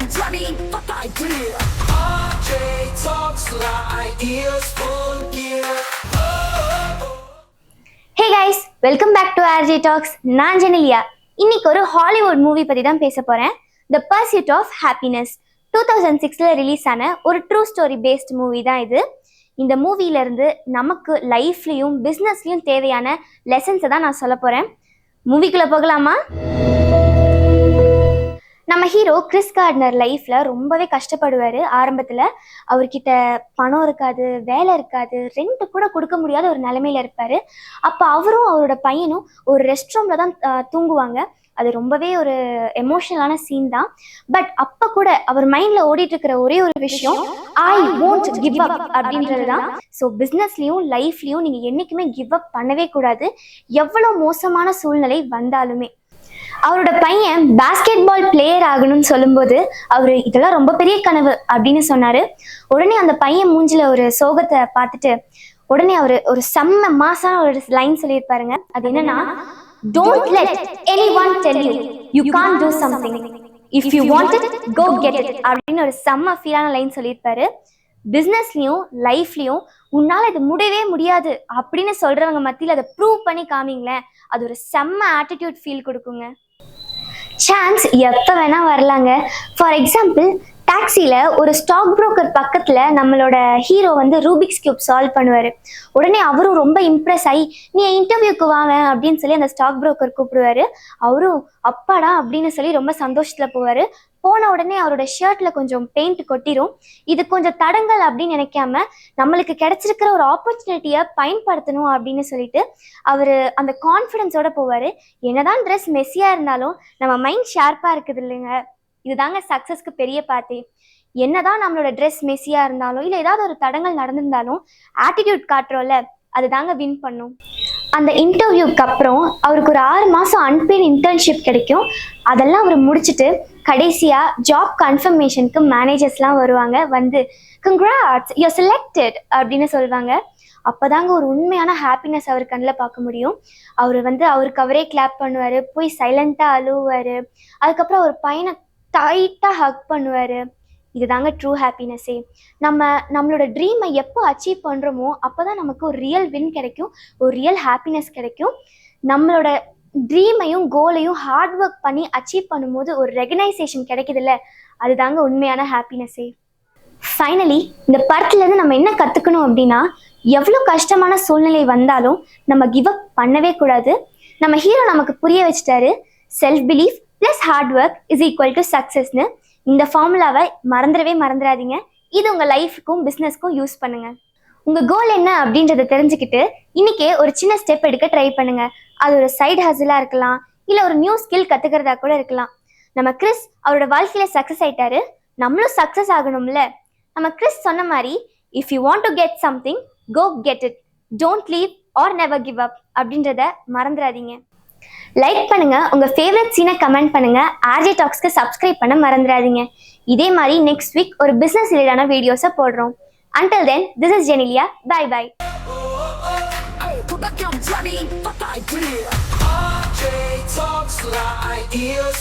I'm running, but I did. RJ talks like ears full gear. Hey guys, welcome back to RJ talks. நான் ஜெனிலியா. இன்னைக்கு ஒரு Hollywood movie பற்றி தான் பேச போகிறேன். த பர்சியூட் ஆஃப் ஹாப்பினஸ். 2006 ரிலீஸ் ஆன ஒரு ட்ரூ ஸ்டோரி பேஸ்ட் மூவி தான் இது. இந்த மூவிலேருந்து நமக்கு லைஃப்லேயும் பிஸ்னஸ்லேயும் தேவையான லெசன்ஸை தான் நான் சொல்ல போகிறேன். மூவிக்குள்ளே போகலாமா? நம்ம ஹீரோ கிறிஸ் கார்ட்னர் லைஃப்பில் ரொம்பவே கஷ்டப்படுவார். ஆரம்பத்தில் அவர்கிட்ட பணம் இருக்காது, வேலை இருக்காது, ரெண்ட் கூட கொடுக்க முடியாத ஒரு நிலைமையில் இருப்பார். அப்போ அவரும் அவரோட பையனும் ஒரு ரெஸ்ட் ரூமில் தான் தூங்குவாங்க. அது ரொம்பவே ஒரு எமோஷனலான சீன் தான். பட் அப்போ கூட அவர் மைண்டில் ஓடிட்டு இருக்கிற ஒரே ஒரு விஷயம், ஐ won't give up அப்படின்றது தான். ஸோ பிஸ்னஸ்லேயும் லைஃப்லேயும் நீங்கள் என்றைக்குமே கிவ் அப் பண்ணவே கூடாது, எவ்வளோ மோசமான சூழ்நிலை வந்தாலுமே. அவரோட பையன் பாஸ்கெட் பால் பிளேயர் ஆகணும்னு சொல்லும்போது அவர் இதெல்லாம் ரொம்ப பெரிய கனவு அப்படின்னு சொன்னார். உடனே அந்த பையன் மூஞ்சில ஒரு சோகத்தை பார்த்துட்டு உடனே அவர் ஒரு செம்ம மாசான ஒரு லைன் சொல்லியிருப்பாருங்க. அது என்னன்னா, don't let anyone tell you you can't do something, if you want it go get it அப்படின்னு ஒரு செம்ம ஃபீலான லைன் சொல்லியிருப்பாரு. பிஸ்னஸ்லையும் லைஃப்லையும் உன்னால் இது முடியவே முடியாது அப்படின்னு சொல்கிறவங்க மத்தியில் அதை ப்ரூவ் பண்ணி காமிங்களேன், அது ஒரு செம்ம ஆட்டிடியூட் ஃபீல் கொடுக்குங்க. சான்ஸ் எப்போ வேணால் வரலாங்க. ஃபார் எக்ஸாம்பிள், டாக்ஸியில் ஒரு ஸ்டாக் புரோக்கர் பக்கத்தில் நம்மளோட ஹீரோ வந்து ரூபிக்ஸ் கியூப் சால்வ் பண்ணுவார். உடனே அவரும் ரொம்ப இம்ப்ரெஸ் ஆகி, நீ இன்டர்வியூக்கு வாங்க அப்படின்னு சொல்லி அந்த ஸ்டாக் புரோக்கர் கூப்பிடுவார். அவரும் அப்பாடா அப்படின்னு சொல்லி ரொம்ப சந்தோஷத்தில் போவார். போன உடனே அவரோட ஷர்ட்டில் கொஞ்சம் பெயிண்ட் கொட்டிடும். இது கொஞ்சம் தடங்கள் அப்படின்னு நினைக்காம நம்மளுக்கு கிடைச்சிருக்கிற ஒரு ஆப்பர்ச்சுனிட்டியை பயன்படுத்தணும் அப்படின்னு சொல்லிட்டு அவர் அந்த கான்ஃபிடென்ஸோட போவார். என்னதான் ட்ரெஸ் மெஸ்ஸியாக இருந்தாலும் நம்ம மைண்ட் ஷார்ப்பாக இருக்குது இல்லைங்க, இதுதாங்க சக்ஸஸ்க்கு பெரிய பாத்தே. என்னதான் நம்மளோட ட்ரெஸ் மெஸ்ஸியாக இருந்தாலும் இல்லை ஏதாவது ஒரு தடங்கள் நடந்திருந்தாலும் ஆட்டிடியூட் காட்டுறோம்ல, அதுதாங்க வின் பண்ணும். அந்த இன்டர்வியூக்கு அப்புறம் அவருக்கு ஒரு 6 மாதம் அன்பெய்ட் இன்டர்ன்ஷிப் கிடைக்கும். அதெல்லாம் அவர் முடிச்சுட்டு கடைசியாக ஜாப் கன்ஃபர்மேஷனுக்கு மேனேஜர்ஸ்லாம் வருவாங்க. வந்து கங்க்ராட்ஸ் யூ செலக்டட் அப்படின்னு சொல்லுவாங்க. அப்போதாங்க ஒரு உண்மையான ஹாப்பினஸ் அவர் கண்ணில் பார்க்க முடியும். அவர் வந்து அவருக்கு அவரே கிளாப் பண்ணுவார், போய் சைலண்ட்டாக அழுவார். அதுக்கப்புறம் ஒரு பையனை டைட்டாக ஹக் பண்ணுவார். இதுதாங்க ட்ரூ ஹாப்பினஸ்ஸே. நம்மளோட ட்ரீமை எப்போ அச்சீவ் பண்ணுறோமோ அப்போ தான் நமக்கு ஒரு ரியல் வின் கிடைக்கும், ஒரு ரியல் ஹாப்பினஸ் கிடைக்கும். நம்மளோட ட்ரீமையும் கோலையும் ஹார்ட் ஒர்க் பண்ணி அச்சீவ் பண்ணும்போது ஒரு ரெகனைசேஷன் கிடைக்குதுல்ல, அதுதாங்க உண்மையான ஹாப்பினஸ்ஸே. ஃபைனலி இந்த படத்துலேருந்து நம்ம என்ன கற்றுக்கணும் அப்படின்னா, எவ்வளோ கஷ்டமான சூழ்நிலை வந்தாலும் நம்ம கிவ் அப் பண்ணவே கூடாது. நம்ம ஹீரோ நமக்கு புரிய வச்சுட்டாரு, self belief plus hard work is equal to சக்ஸஸ்னு. இந்த ஃபார்முலாவை மறந்துடாதீங்க. இது உங்கள் லைஃபுக்கும் பிஸ்னஸ்க்கும் யூஸ் பண்ணுங்க. உங்கள் கோல் என்ன அப்படின்றத தெரிஞ்சுக்கிட்டு இன்னைக்கே ஒரு சின்ன ஸ்டெப் எடுக்க ட்ரை பண்ணுங்க. அது ஒரு சைடு ஹசிலாக இருக்கலாம், இல்லை ஒரு நியூ ஸ்கில் கற்றுக்கிறதா கூட இருக்கலாம். நம்ம கிறிஸ் அவரோட வாழ்க்கையில் சக்ஸஸ் ஆயிட்டாரு, நம்மளும் சக்ஸஸ் ஆகணும்ல. நம்ம கிறிஸ் சொன்ன மாதிரி, if you want to get something go get it, don't leave or never give up அப்படின்றத மறந்துடாதீங்க. லைக் பண்ணுங்க, உங்க ஃபேவரட் சீனை கமெண்ட் பண்ணுங்க, ஆர்ஜே டாக்ஸ்க்கு சப்ஸ்கிரைப் பண்ண மறந்துடாதீங்க. இதே மாதிரி நெக்ஸ்ட் வீக் ஒரு பிசினஸ் ரிலேட்டடான வீடியோஸை போடுறோம். Until then, this is Jenilia. Bye bye. RJ talks like ears